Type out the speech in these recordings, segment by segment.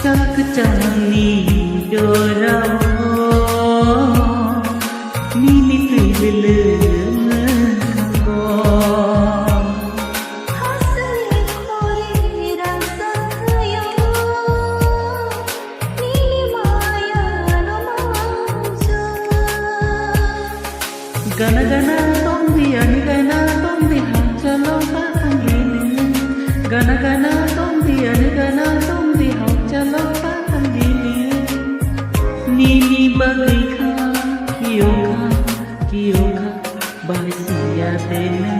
Cakcani dorao Nini tuilele mengko Hasli khori rasa yo Nini maya no manjo Gana gana tombi ani gana tombi ham chalo patang gini Gana gana tombi ani gana tombi ham chalo patang gini Nini bagai kha kiyo kha bai siya tene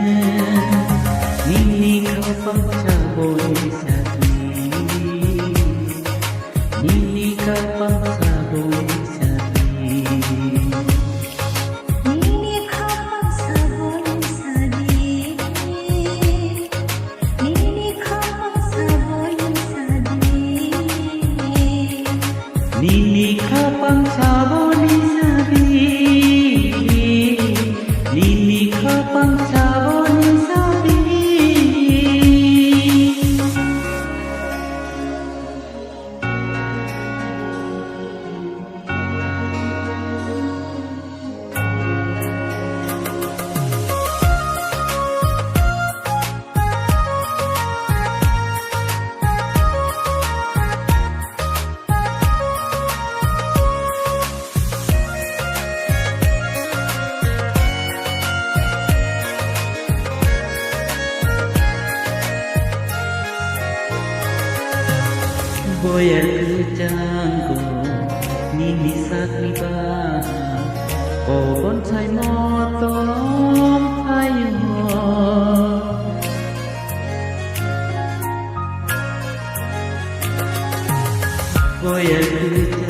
Nini kha pangcha boy sati Nini kha pangcha boy sati Nini khapa sabon sadi Nini khapa sabon sadi Nini kapang saboni sabi Nini kapang saboni sabi Boyar kejangku Nini sakni ba Kobon chai motom ayo Boyar kejangku